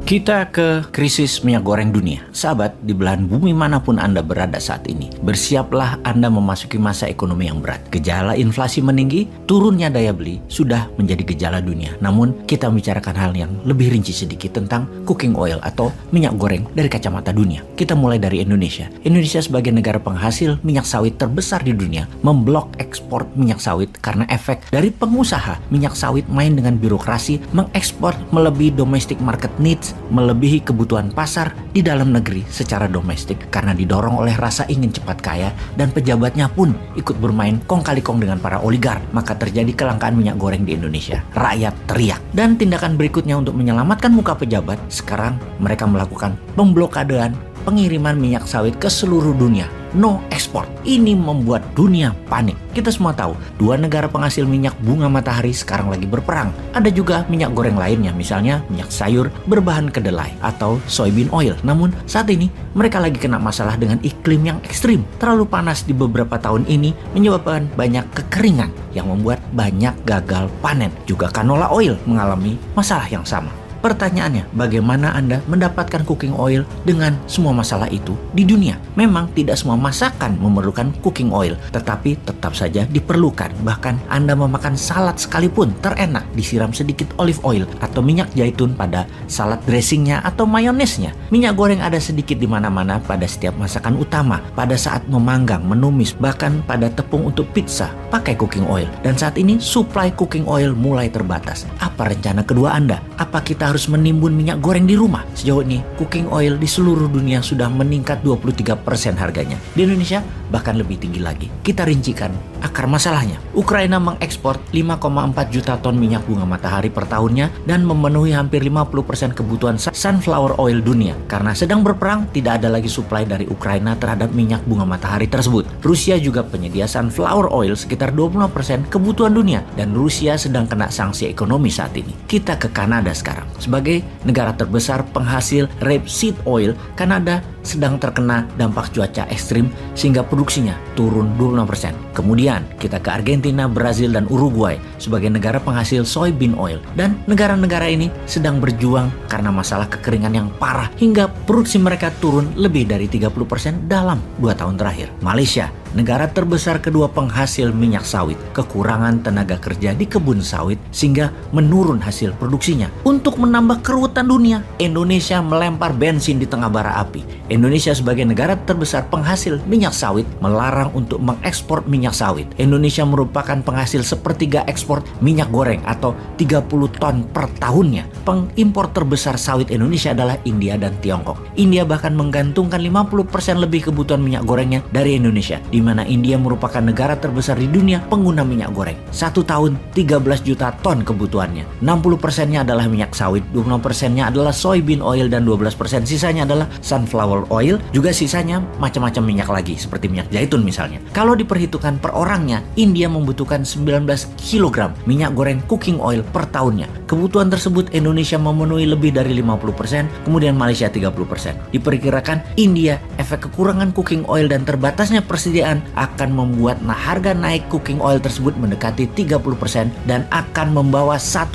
Kita ke krisis minyak goreng dunia. Sahabat, di belahan bumi manapun Anda berada saat ini, bersiaplah Anda memasuki masa ekonomi yang berat. Gejala inflasi meninggi, turunnya daya beli sudah menjadi gejala dunia. Namun, kita membicarakan hal yang lebih rinci sedikit tentang cooking oil atau minyak goreng dari kacamata dunia. Kita mulai dari Indonesia. Indonesia sebagai negara penghasil minyak sawit terbesar di dunia, memblok ekspor minyak sawit karena efek dari pengusaha minyak sawit main dengan birokrasi, mengekspor melebihi domestic market needs, melebihi kebutuhan pasar di dalam negeri secara domestik karena didorong oleh rasa ingin cepat kaya, dan pejabatnya pun ikut bermain kong kali kong dengan para oligark. Maka terjadi kelangkaan minyak goreng di Indonesia. Rakyat teriak. Dan tindakan berikutnya untuk menyelamatkan muka pejabat, sekarang mereka melakukan pemblokadean pengiriman minyak sawit ke seluruh dunia. No ekspor. Ini membuat dunia panik. Kita semua tahu, dua negara penghasil minyak bunga matahari sekarang lagi berperang. Ada juga minyak goreng lainnya, misalnya minyak sayur berbahan kedelai atau soybean oil. Namun saat ini mereka lagi kena masalah dengan iklim yang ekstrim. Terlalu panas di beberapa tahun ini menyebabkan banyak kekeringan yang membuat banyak gagal panen. Juga canola oil mengalami masalah yang sama. Pertanyaannya, bagaimana Anda mendapatkan cooking oil dengan semua masalah itu di dunia? Memang tidak semua masakan memerlukan cooking oil, tetapi tetap saja diperlukan. Bahkan Anda memakan salad sekalipun terenak disiram sedikit olive oil atau minyak zaitun pada salad dressingnya atau mayonesnya. Minyak goreng ada sedikit di mana-mana pada setiap masakan utama, pada saat memanggang, menumis, bahkan pada tepung untuk pizza pakai cooking oil. Dan saat ini supply cooking oil mulai terbatas. Apa rencana kedua Anda? Apa kita harus menimbun minyak goreng di rumah? Sejauh ini, cooking oil di seluruh dunia sudah meningkat 23% harganya. Di Indonesia, bahkan lebih tinggi lagi. Kita rincikan akar masalahnya. Ukraina mengekspor 5,4 juta ton minyak bunga matahari per tahunnya dan memenuhi hampir 50% kebutuhan sunflower oil dunia. Karena sedang berperang, tidak ada lagi suplai dari Ukraina terhadap minyak bunga matahari tersebut. Rusia juga penyedia sunflower oil sekitar 25% kebutuhan dunia, dan Rusia sedang kena sanksi ekonomi saat ini. Kita ke Kanada sekarang. Sebagai negara terbesar penghasil rapeseed oil, Kanada sedang terkena dampak cuaca ekstrim sehingga produksinya turun 26%. Kemudian kita ke Argentina, Brazil, dan Uruguay sebagai negara penghasil soybean oil. Dan negara-negara ini sedang berjuang karena masalah kekeringan yang parah hingga produksi mereka turun lebih dari 30% dalam 2 tahun terakhir. Malaysia, negara terbesar kedua penghasil minyak sawit, kekurangan tenaga kerja di kebun sawit sehingga menurun hasil produksinya. Untuk menambah keruwetan dunia, Indonesia melempar bensin di tengah bara api. Indonesia sebagai negara terbesar penghasil minyak sawit melarang untuk mengekspor minyak sawit. Indonesia merupakan penghasil sepertiga ekspor minyak goreng atau 30 ton per tahunnya. Pengimpor terbesar sawit Indonesia adalah India dan Tiongkok. India bahkan menggantungkan 50% lebih kebutuhan minyak gorengnya dari Indonesia, di mana India merupakan negara terbesar di dunia pengguna minyak goreng. 1 tahun 13 juta ton kebutuhannya. 60%-nya adalah minyak sawit, 20%-nya adalah soybean oil, dan 12% sisanya adalah sunflower oil. Juga sisanya macam-macam minyak lagi seperti minyak zaitun misalnya. Kalau diperhitungkan per orangnya, India membutuhkan 19 kg minyak goreng cooking oil per tahunnya. Kebutuhan tersebut Indonesia memenuhi lebih dari 50%, kemudian Malaysia 30%. Diperkirakan India efek kekurangan cooking oil dan terbatasnya persediaan akan membuat harga naik cooking oil tersebut mendekati 30% dan akan membawa 1%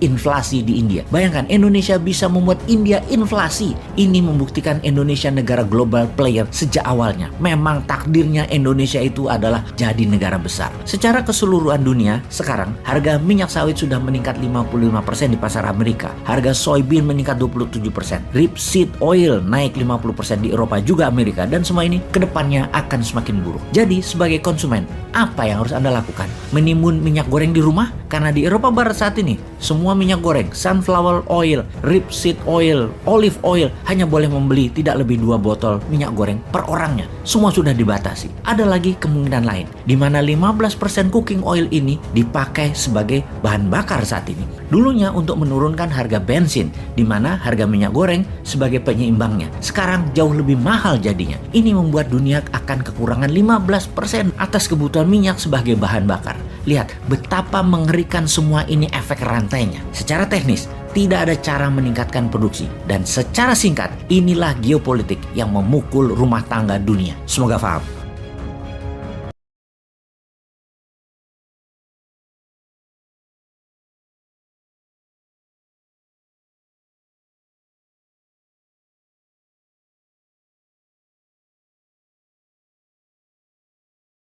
inflasi di India. Bayangkan Indonesia bisa membuat India inflasi. Ini membuktikan Indonesia negara global player sejak awalnya. Memang takdirnya Indonesia itu adalah jadi negara besar. Secara keseluruhan dunia, sekarang harga minyak sawit sudah meningkat 55% di pasar Amerika. Harga soybean meningkat 27%. Rapeseed oil naik 50% di Eropa juga Amerika, dan semua ini kedepannya akan semakin buruk. Jadi sebagai konsumen, apa yang harus Anda lakukan? Menimbun minyak goreng di rumah? Karena di Eropa Barat saat ini, semua minyak goreng, sunflower oil, rapeseed oil, olive oil hanya boleh membeli tidak lebih 2 botol minyak goreng per orangnya. Semua sudah dibatasi. Ada lagi kemungkinan lain, di mana 15% cooking oil ini dipakai sebagai bahan bakar saat ini. Dulunya untuk menurunkan harga bensin, di mana harga minyak goreng sebagai penyeimbangnya. Sekarang jauh lebih mahal jadinya. Ini membuat dunia akan kekurangan 15% atas kebutuhan minyak sebagai bahan bakar. Lihat betapa mengerikan semua ini efek rantainya. Secara teknis, tidak ada cara meningkatkan produksi. Dan secara singkat, inilah geopolitik yang memukul rumah tangga dunia. Semoga paham.